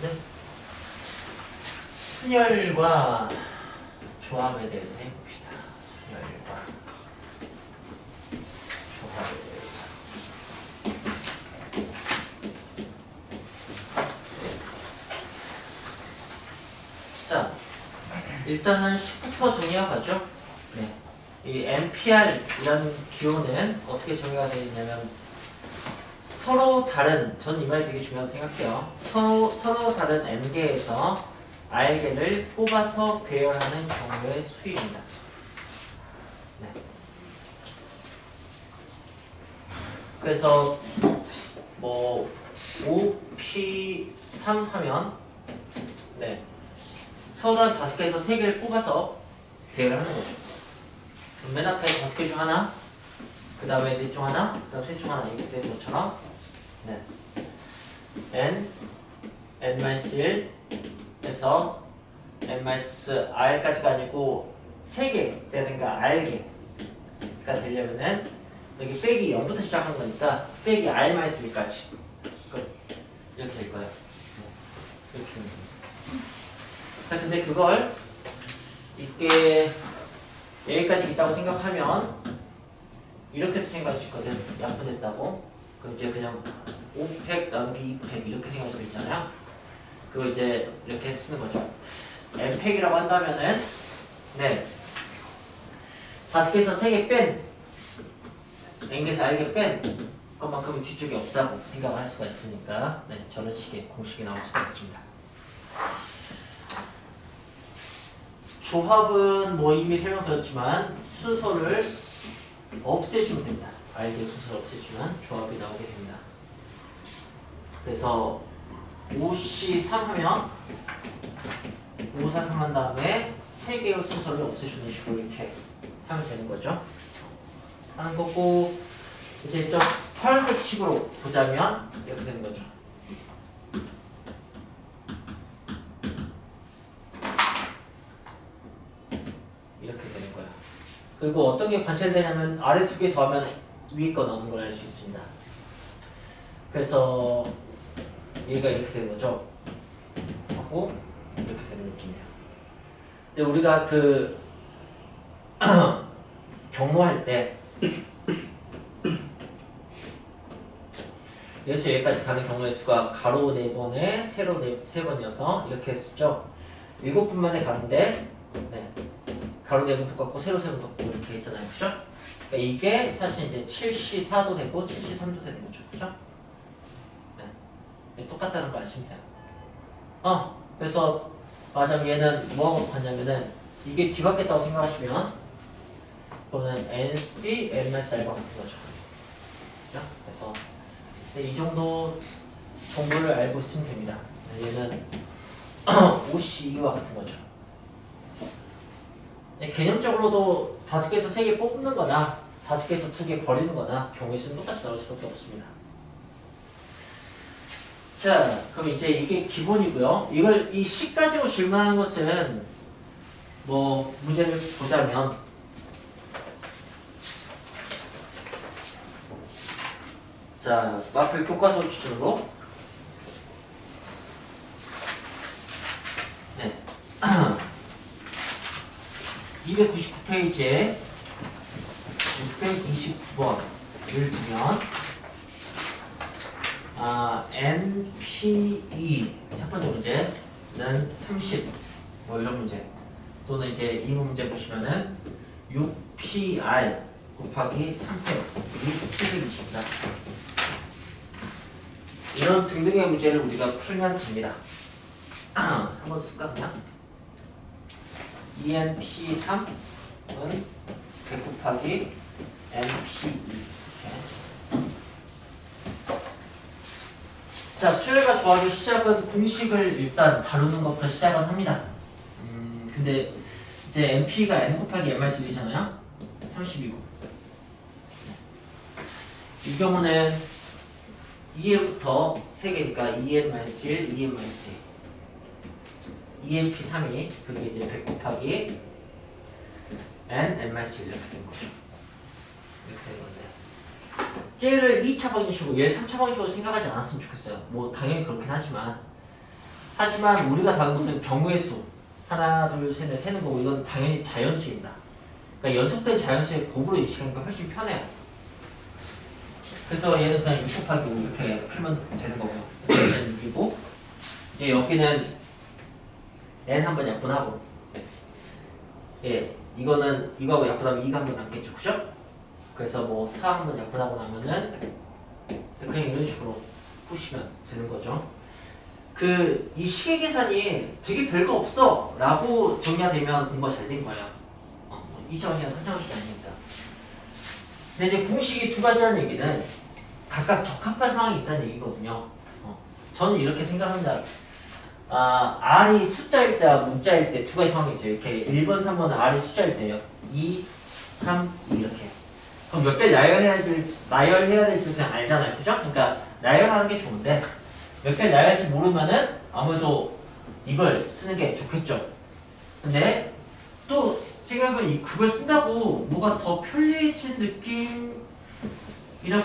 네. 순열과 조합에 대해서 해봅시다. 순열과 조합에 대해서. 자, 일단은 10부터 정리하고 가죠. 네. 이 NPR이라는 기호는 어떻게 정의가 되어 있냐면 서로 다른, 저는 이 말이 되게 중요하다고 생각해요. 서로 다른 N개에서 R개를 뽑아서 배열하는 경우의 수입니다. 네. 그래서 뭐 OP3 하면 네. 서로 다른 5개에서 3개를 뽑아서 배열하는 거죠. 그럼 맨 앞에 5개 중 하나, 그 다음에 넷 중 하나, 그 다음 셋 중 하나 이렇게 되는 것처럼 네. N-1에서 N-R까지가 아니고 3개 되는가 R개가 되려면은 여기 빼기 0부터 시작하는 거니까 빼기 R-1까지 이렇게 될 거예요. 이렇게 되는 거예요. 자, 근데 그걸 이게 여기까지 있다고 생각하면 이렇게도 생각할 수 있거든. 약분했다고. 그럼 이제 그냥 5팩 나누기 2팩 이렇게 생각할 수 있잖아요. 그거 이제 이렇게 쓰는 거죠. n팩이라고 한다면은 네 5개에서 3개 뺀 n개에서 r개 뺀 것만큼은 뒤쪽에 없다고 생각을 할 수가 있으니까 네 저런 식의 공식이 나올 수가 있습니다. 조합은 뭐 이미 설명드렸지만 순서를 없애주면 됩니다. r개 순서를 없애주면 조합이 나오게 됩니다. 그래서 OC3 하면 5, 4, 3 한 다음에 3개의 순서를 없애주는 식으로 이렇게 하면 되는 거죠. 하는 거고 이제 좀 파란색 식으로 보자면 이렇게 되는 거죠. 이렇게 되는 거예요. 그리고 어떤 게 관찰되냐면 아래 2개 더하면 위에 거 나오는 걸 알 수 있습니다. 그래서 얘가 이렇게 되는 거죠. 하고 이렇게 되는 느낌이에요. 근데 우리가 그 경로할 때 여기서 여기까지 가는 경로의 수가 가로 4번에 세로 3번이어서 이렇게 했었죠. 7분만에 가는데 네. 가로 4번 똑같고 세로 3번 똑같고 이렇게 했잖아요. 그죠? 그러니까 이게 사실 이제 7C4도 되고 7C3도 되는 거죠. 그죠? 네. 똑같다는 거 아시면 돼요. 그래서 맞아 얘는 뭐하고 같냐면은 이게 뒤바뀌었다고 생각하시면 그거는 NC, N-R과 같은 거죠. 그죠? 그래서 이 정도 정보를 알고 있으면 됩니다. 얘는 OC와 같은 거죠. 개념적으로도 5개에서 3개 뽑는 거나 5개에서 2개 버리는 거나 경우의 수는 똑같이 나올 수밖에 없습니다. 자, 그럼 이제 이게 기본이고요. 이걸 이 식 가지고 질문하는 것은 뭐 문제를 보자면 자, 마플 교과서 기준으로 네. 299페이지에 629번을 두면 NPE 첫 번째 문제는 30 뭐 이런 문제 또는 이제 이 문제 보시면은 6PR 곱하기 3팩이 720입니다. 이런 등등의 문제를 우리가 풀면 됩니다. 한번 쓸까 그냥? ENP3은 100 곱하기 NPE 자, 수열과 조합의 시작은 공식을 일단 다루는 것부터 시작은 합니다. 근데 이제 NP가 N 곱하기 N-1이잖아요. 32고. 이 경우는 2에부터 3개니까 2N-1, 2N-2. ENP3이 그게 이제 100 곱하기 N, N-1 이렇게 된 거죠. 이렇게 된 건데. 쟤를 2차 방정식으로 얘 3차 방정식으로 생각하지 않았으면 좋겠어요. 뭐 당연히 그렇긴 하지만 하지만 우리가 다룬 것은 경우의 수. 하나, 둘, 셋, 넷 세는 거고 이건 당연히 자연수입니다. 그러니까 연속된 자연수의 곱으로 인식하니까 훨씬 편해요. 그래서 얘는 그냥 6 곱하기 5 이렇게 풀면 되는 거고요. 그래서 얘는 6이고 이제 여기는 n 한번 약분하고 예, 이거는 이거하고 약분하면 2가 한번 남겠죠. 그죠? 그래서 뭐 4 한번 약분하고 나면은 그냥 이런 식으로 푸시면 되는 거죠. 이 시계 계산이 되게 별거 없어 라고 정리가 되면 공부가 잘 된 거예요. 2차원이나 3차원이 아닙니다. 근데 이제 공식이 두 가지라는 얘기는 각각 적합한 상황이 있다는 얘기거든요. 저는 이렇게 생각합니다. R이 숫자일 때와 문자일 때 두 가지 상황이 있어요. 이렇게 1번, 3번은 R이 숫자일 때요. 2, 3, 2 이렇게. 그럼 몇 개를 나열해야 될지 그냥 알잖아요. 그죠? 그러니까 나열하는 게 좋은데 몇 개를 나열할지 모르면은 아무래도 이걸 쓰는 게 좋겠죠. 근데 또 생각해보면 그걸 쓴다고 뭐가 더 편리해진 느낌이라고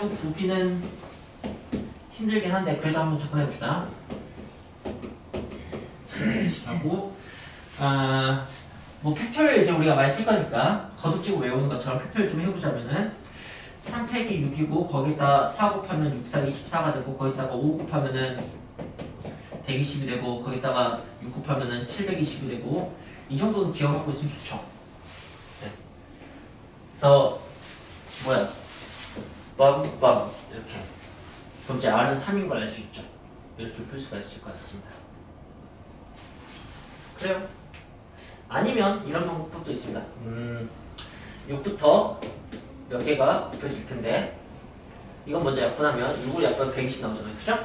보기는 힘들긴 한데 그래도 한번 접근해봅시다. 하고 뭐 팩토리얼 이제 우리가 많이 쓸 거니까 거듭지고 외우는 것처럼 팩토리얼 좀 해보자면은 3 빼기 6이고 거기다 4 곱하면 6, 4, 24가 되고 거기다가 5 곱하면은 120이 되고 거기다가 6 곱하면은 720이 되고 이 정도는 기억하고 있으면 좋죠. 네. 그래서 뭐야? 빰빰 이렇게. 그럼 이제 R은 3인 걸 알 수 있죠. 이렇게 풀 수가 있을 것 같습니다. 그래요? 아니면 이런 방법도 있습니다. 6부터 몇 개가 곱해질 텐데 이건 먼저 약분하면 6을 약분하면 120 나오잖아요. 그죠?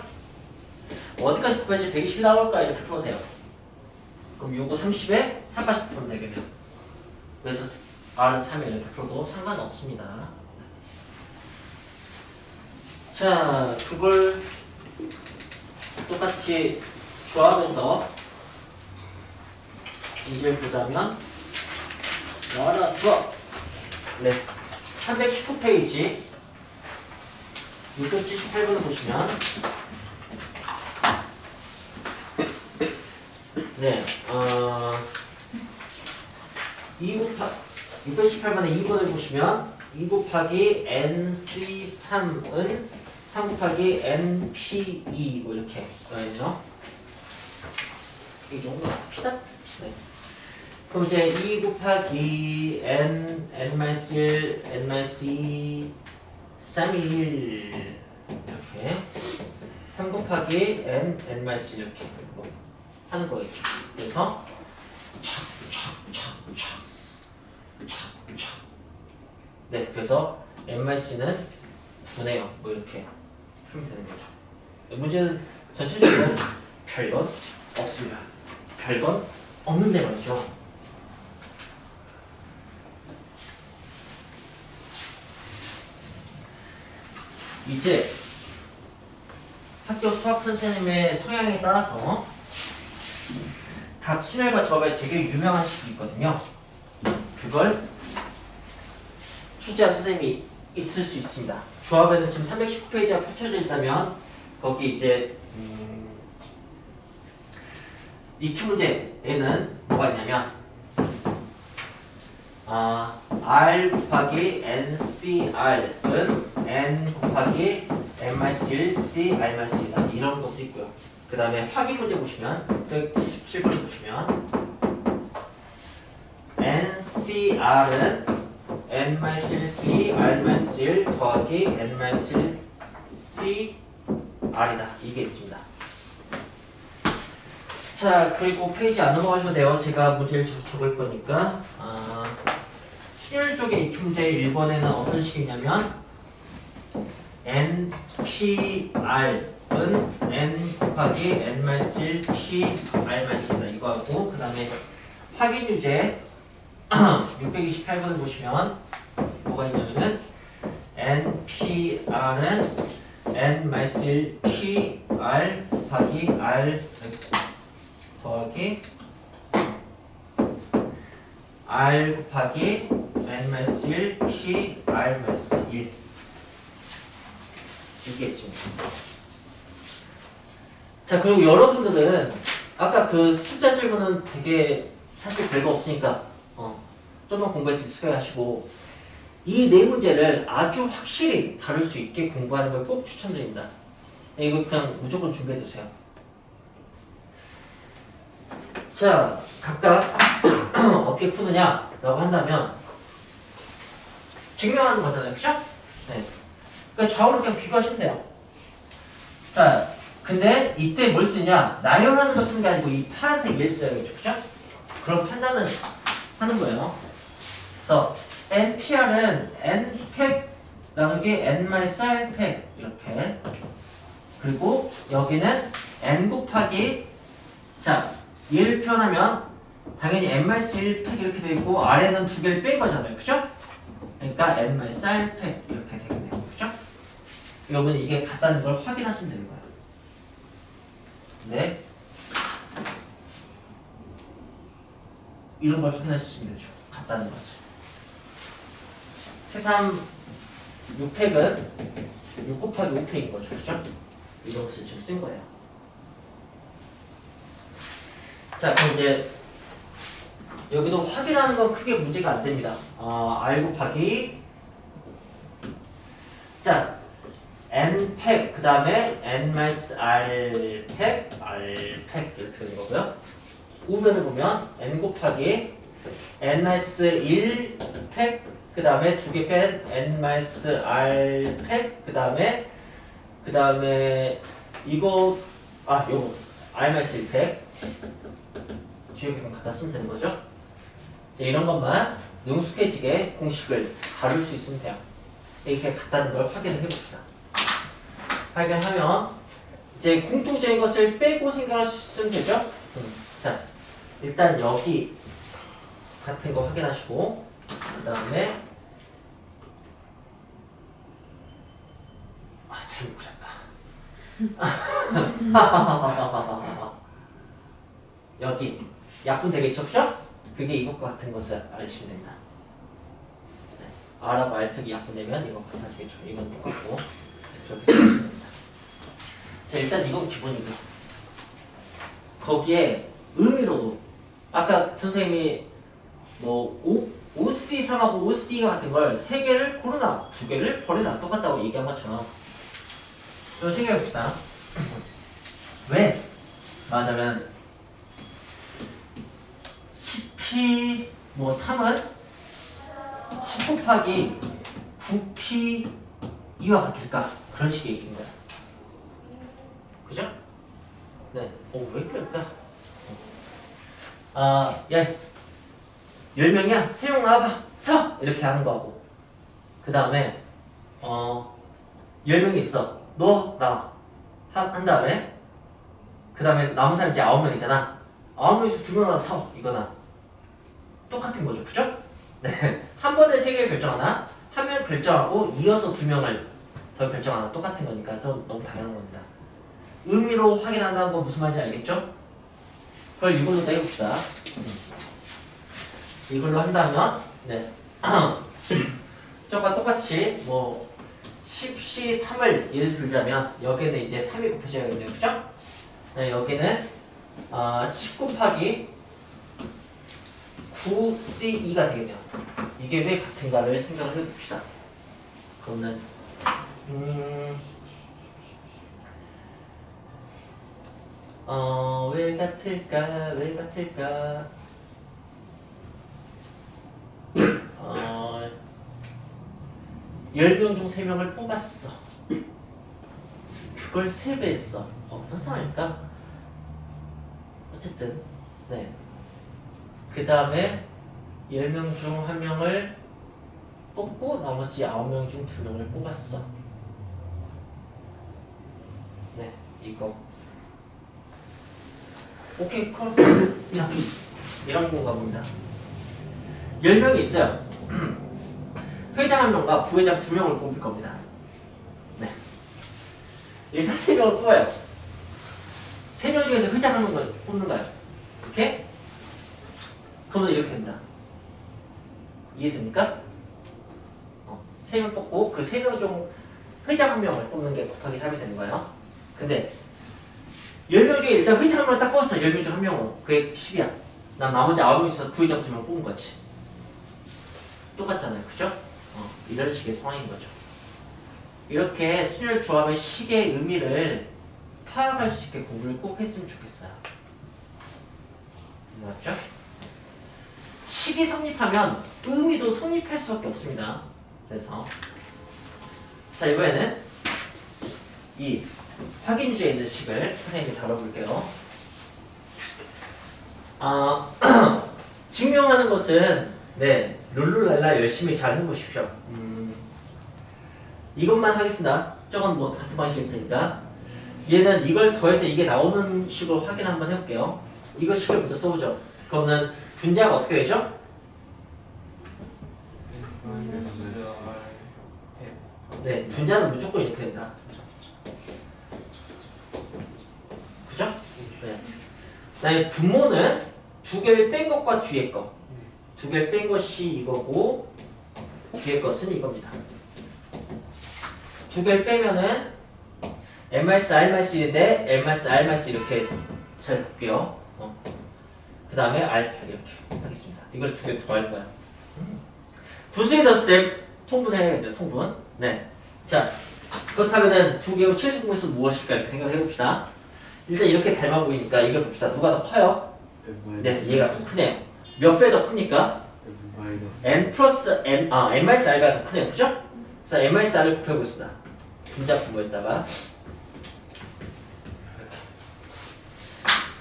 어디까지 곱해야지 120이 나올까 이렇게 풀어도 돼요. 그럼 6, 5, 30에 4까지 곱하면 되겠네요. 그래서 R은 3에 이렇게 풀어도 상관없습니다. 자, 그걸 똑같이 조합해서 문제를 보자면 알았어. 네, 319페이지 678번을 보시면 네, 618번의 2번을 보시면 2 곱하기 NC3은 3 곱하기 NP2 뭐 이렇게 나와있네요. 이 정도 합시다. 네. 그럼 이제 2 곱하기 N-1, N-2, 3일 이렇게 3 곱하기 N-1 이렇게 하는 거겠죠. 그래서 착착착착 네, 그래서 N-는 9네요. 뭐 이렇게 풀면 되는 거죠. 문제는 전체적으로 별건 없습니다. 별건 없는데 말이죠. 이제 학교 수학 선생님의 성향에 따라서 각 순열과 접에 되게 유명한 식이 있거든요. 그걸 출제한 선생님이 있을 수 있습니다. 조합에는 지금 319페이지가 펼쳐져 있다면 거기 이제 익히 문제에는 뭐가 있냐면 R 곱하기 NCR은 N 곱하기 M-1 C R-1이다. 이런 것도 있고요. 그 다음에 확인 문제 보시면 177번 보시면 NCR은 N-C R-1 더하기 N-C R이다. 이게 있습니다. 자, 그리고 페이지 안 넘어가시면 돼요. 제가 문제를 적을 거니까. 순열 쪽의 익히 문제 1번에는 어떤 식이냐면 NPR은 N 곱하기 N-1 PR-1이다. 이거하고 그 다음에 확인 유제 628번을 보시면 뭐가 있냐면은 NPR은 N-1 PR 곱하기 R 더하기 R 곱하기 N-1 P R-1 이게 있습니다. 자, 그리고 여러분들은 아까 그 숫자 질문은 되게 사실 별거 없으니까 좀만 공부했으면 수고하시고 이 네 문제를 아주 확실히 다룰 수 있게 공부하는 걸 꼭 추천드립니다. 이거 그냥 무조건 준비해 두세요. 자, 각각 어떻게 푸느냐라고 한다면 증명하는 거잖아요, 그죠? 네. 그러니까 좌우로 그냥 비교하시면 돼요. 자, 근데 이때 뭘 쓰냐? 나열하는 거 쓰는 게 아니고 이 파란색 얘를 써야겠죠, 그죠? 그런 판단을 하는 거예요. 그래서 NPR은 NPEC 나누기 N-1팩 이렇게. 그리고 여기는 N 곱하기 자, 얘를 표현하면 당연히 N-1팩 이렇게 되어 있고 아래는 두 개를 뺀 거잖아요, 그죠? 그러니까 N-1팩 이렇게 되겠네요, 그죠? 여러분 이게 같다는 걸 확인하시면 되는 거예요. 네. 이런 걸 확인하시면 되죠. 같다는 것을. 새삼 6팩은 6 곱하기 5팩인 거죠. 그죠? 이런 것을 지금 쓴 거예요. 자, 그럼 이제 여기도 확인하는 건 크게 문제가 안 됩니다. R 곱하기 자, N팩 그 다음에 N-R팩 R팩 이렇게 되는 거고요. 우변을 보면 N 곱하기 N-1팩 그 다음에 두 개 뺀 N-R팩 그 다음에 이거 요거 R-1팩 뒤에 그냥 갖다 쓰면 되는 거죠. 자, 이런 것만 능숙해지게 공식을 다룰 수 있으면 돼요. 이렇게 같다는 걸 확인을 해봅시다. 확인하면 이제 공통적인 것을 빼고 생각하시면 되죠. 자, 일단 여기 같은 거 확인하시고 그 다음에 잘못 그렸다. 여기 약분 되겠죠, 그죠? 그게 이것과 같은 것을 알으시면 됩니다. 네. R하고 R팩이 약분되면 이거 같아지겠죠. 이건 똑같고 이렇게 쓰시면 됩니다. 자, 일단 이건 기본이고 거기에 의미로도 아까 선생님이 뭐 OC3하고 OC가 같은 걸 3개를 고르나 2개를 버리나 똑같다고 얘기한 것처럼 좀 생각해봅시다. 왜? 말하자면 10P 뭐 3은 10 곱하기 9P 2와 같을까? 그런 식의 얘기인 거야. 그죠? 네. 왜 그럴까? 야, 10명이야? 3명 나와봐. 서! 이렇게 하는 거하고. 그 다음에, 10명이 있어. 너, 나. 한 다음에, 그 다음에 남은 사람 이제 9명이잖아. 9명에서 2명 나와서 서. 이거나. 똑같은 거죠. 그죠? 네. 한 번에 3개를 결정하나? 한 명 결정하고 이어서 2명을 더 결정하나? 똑같은 거니까 너무 당연한 겁니다. 의미로 확인한다는 건 무슨 말인지 알겠죠? 그걸 이걸로 해봅시다. 이걸로 한다면, 네. 저과 똑같이, 10C 3을 예를 들자면, 여기는 이제 3이 곱해져야겠네요. 그죠? 네, 여기는, 10 곱하기 9C2가 되겠네요. 이게 왜 같은가를 생각을 해봅시다. 그러면, 왜 같을까? 10명 중 3명을 뽑았어. 그걸 3배 했어. 어떤 상황일까? 어쨌든, 네. 그 다음에 10명 중 1명을 뽑고 나머지 9명 중 2명을 뽑았어. 네, 이거. 오케이, 콜. 자, 이런 건가 봅니다. 10명이 있어요. 회장 1명과 부회장 2명을 뽑을 겁니다. 네. 일단 3명을 뽑아요. 3명 중에서 회장 1명을 뽑는 거예요. 오케이? 그러면 이렇게 된다. 이해됩니까? 3명 뽑고 그 3명 중 회장 1명을 뽑는 게 곱하기 3이 되는 거예요. 근데 10명 중에 일단 회장 한 명을 딱 뽑았어. 10명 중 한 명으로. 그게 10이야. 난 나머지 9명에서 구의자 붙이면 뽑은 거지. 똑같잖아요. 그죠? 이런 식의 상황인 거죠. 이렇게 순열 조합의 식의 의미를 파악할 수 있게 공부를 꼭 했으면 좋겠어요. 맞죠? 식이 성립하면 의미도 성립할 수밖에 없습니다. 그래서 자, 이번에는 이 확인주에 있는 식을 선생님이 다뤄볼게요. 증명하는 것은 네, 룰루랄라 열심히 잘 해보십시오. 이것만 하겠습니다. 저건 뭐 같은 방식일 테니까. 얘는 이걸 더해서 이게 나오는 식으로 확인 한번 해볼게요. 이거 식을 먼저 써보죠. 그러면 분자가 어떻게 되죠? 네, 분자는 무조건 이렇게 된다. 그죠? 네. 그다음에 분모는 두 개를 뺀 것과 뒤에 거. 두 개를 뺀 것이 이거고 뒤에 것은 이겁니다. 두 개를 빼면은 M-R-1인데 M-R 이렇게 잘 볼게요. 그 다음에 R 이렇게 하겠습니다. 이걸 두 개 더할 거야. 분수의 덧셈 통분해야 돼요. 통분. 네. 자, 그렇다면은 두 개의 최소 공배수 무엇일까 이렇게 생각해 봅시다. 일단 이렇게 닮아 보이니까 이걸 봅시다. 누가 더 커요? 네, 얘가 더 크네요. 몇 배 더 크니까? n 플러스 n, n-r가 더 크네요. 그죠? 그래서 n-r을 곱해보겠습니다. 분자 분모에다가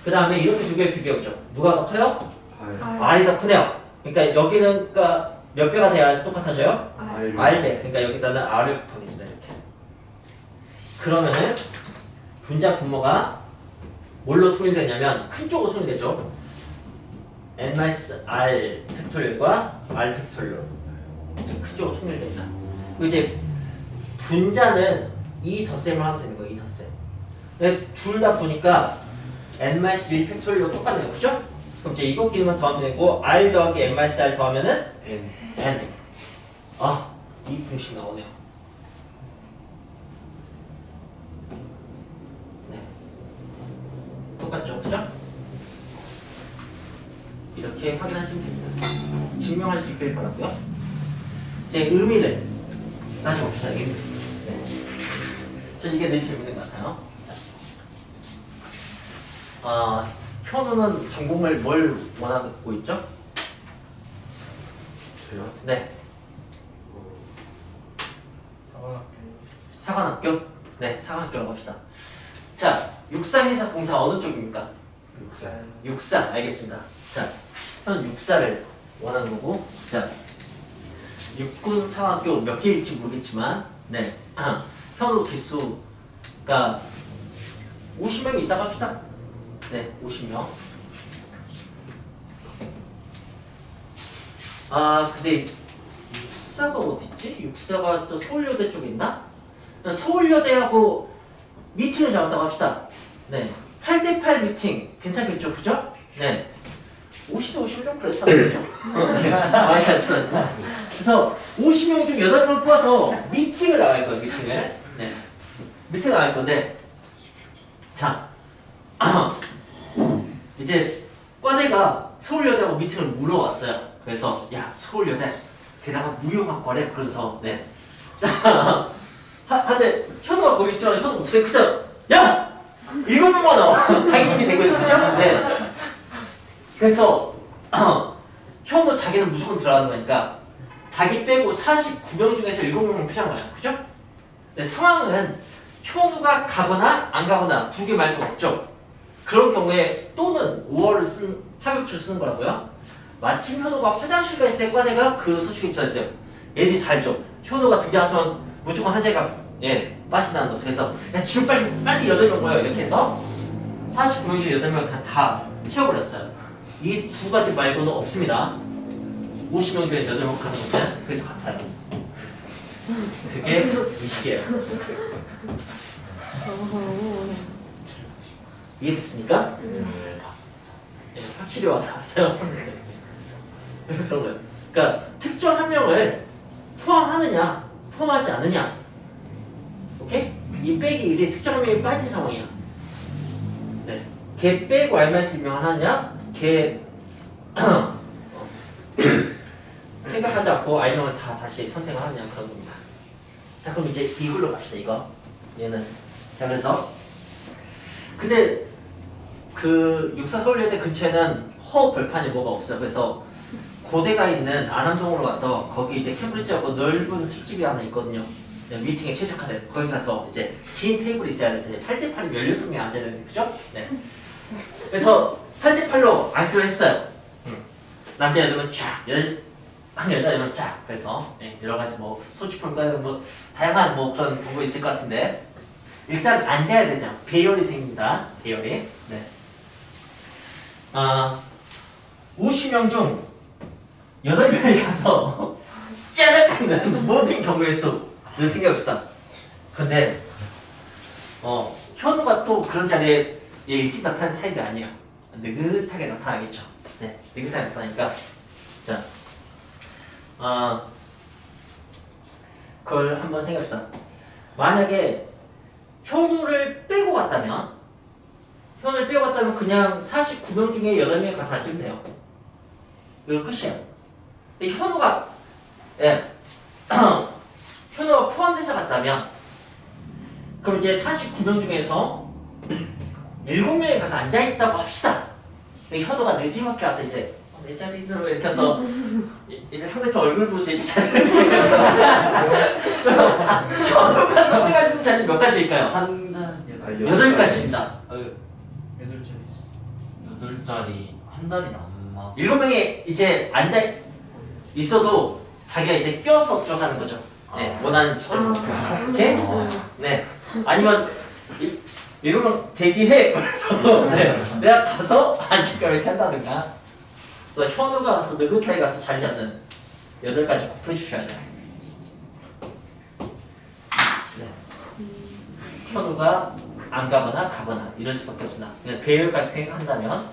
그 다음에 이렇게 두 개 비교해보죠. 누가 더 커요? r이 더 크네요. 그러니까 여기는 그러니까 몇 배가 돼야 똑같아져요? r배. 그러니까 여기다는 r을 곱하겠습니다. 이렇게. 그러면은 분자 분모가 뭘로 통일되냐면 큰 쪽으로 통일되죠. n-r 팩토리얼과 r 팩토리얼 큰 쪽으로 통일됩니다. 이제 분자는 이 덧셈을 하면 되는 거예요. 이 덧셈. 둘 다 보니까 n-1 팩토리얼로 똑같네요. 그죠? 그럼 이제 이것끼리만 더하면 되고 r 더하기 n-r 더하면은 n. 이 공식 나오네요. 네. 똑같죠? 그죠? 이렇게 확인하시면 됩니다. 증명할 수 있길 바라고요. 이제 의미를 다시 봅시다. 의미. 네. 전 이게 늘 재밌는 것 같아요. 현우는 전공을 뭘 원하고 있죠? 저요? 네. 사관학교? 네, 사관학교라고 합시다. 자, 육상회사 공사 어느 쪽입니까? 육사, 알겠습니다. 자, 현 육사를 원하는 거고, 자, 육군 사관학교 몇 개일지 모르겠지만, 네, 현우 개수가 50명이 있다고 합시다. 네, 50명. 근데 육사가 어딨지? 육사가 저 서울여대 쪽에 있나? 서울여대하고 미팅을 잡았다고 합시다. 네, 8대8 미팅 괜찮겠죠? 그죠? 네. 50대 50은 좀 그렇잖아요. 그죠? 네, 많이 잡혔나? 그래서 50명 중 8명을 뽑아서 미팅을 나갈 거예요. 미팅을. 네. 미팅을 나갈 건데, 자, 이제 과대가 서울여대하고 미팅을 물어왔어요. 그래서 야, 서울여대 게다가 무용학과래. 그러면서 네. 자, 한데 현우가 거기 있으면 현우 목소리 크잖아. 야! 7명만 나와. 당연히 된 거죠. 그죠? 네. 그래서 현우 자기는 무조건 들어가는 거니까 자기 빼고 49명 중에서 7명만 표정해요. 그죠? 네, 상황은 현우가 가거나 안 가거나 두 개 말고 없죠. 그런 경우에 또는 5월을 쓴 합의부를 쓰는 거라고요. 마침 현우가 화장실 가 있을 때 과대가 그 소식이 전했어요. 애들이 다 알죠. 현우가 등장하면 무조건 한 자리가 빠진다는 것을. 그래서 야, 지금 빨리 8명 모여 이렇게 해서 49명 중에 8명 다 채워버렸어요. 이 두 가지 말고는 없습니다. 50명 중에 8명 가는 것은 그래서 같아요. 그게 이 식이에요. 이해됐습니까? 네, 확실히 와닿았어요. 그런 거예요. 그러니까 특정 한 명을 포함하느냐, 포함하지 않느냐. 오케이? 이 빼기 1이 특정 한 명이 빠진 상황이야. 걔 빼고 알맞으면 하냐? 걔 생각하지 않고 알명을 다 다시 선택을 하냐 그런 겁니다. 자 그럼 이제 이걸로 갑시다 이거. 얘는 자 그래서 근데 그 육사서울예대 근처에는 허 벌판이 뭐가 없어요. 그래서 고대가 있는 안암동으로 가서 거기 이제 캠브리지하고 넓은 술집이 하나 있거든요. 미팅에 최적화된 거기 가서 이제 긴 테이블이 있어야 돼. 이제 8대8이 16명이 앉아야 되는 그죠? 네. 그래서 8대8로 앉기로 했어요. 남자애들은 쫙, 여자애들은 쫙. 그래서 네, 여러 가지 뭐 소지품과 뭐 다양한 뭐 그런 방법이 있을 것 같은데 일단 앉아야 되죠. 배열이 생깁니다. 배열이. 네. 50명 중 8명이 가서 짜르 하는 모든 경우의 수를 생각해봅시다. 근데 현우가 또 그런 자리에 일찍 나타나는 타입이 아니에요. 느긋하게 나타나겠죠. 네, 느긋하게 나타나니까 자, 그걸 한번 생각해봅시다. 만약에 현우를 빼고 갔다면 그냥 49명 중에 8명이 가서 앉으면 돼요. 이거 끝이에요. 근데 현우가 현우가 포함돼서 갔다면 그럼 이제 49명 중에서 7명이 가서 앉아있다고 합시다. 현우가 늦지막히 와서 이제 내 자리로 이렇게 해서 이제 상대편 얼굴 보면서 이렇게 자리를 이렇게 해서 현우가 선택할 수 있는 자리는 몇 가지일까요? 8가지입니다. 8자리 한 달이 남아. 7명이 이제 앉아 있어도 자기가 이제 껴서 들어가는 거죠. 네, 원하는 지점으로. 이렇게? 네. 아니면 7명 대기해. 그래서 네, 내가 가서 앉을까 이렇게 한다든가. 그래서 현우가 가서 느긋하게 가서 자리 잡는 8가지 곱해주셔야 돼요. 네. 현우가 안 가거나 가거나 이럴 수밖에 없습니다. 그냥 배열까지 생각한다면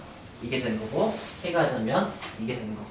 이게 되는 거고 해가 되면 이게 되는 거고.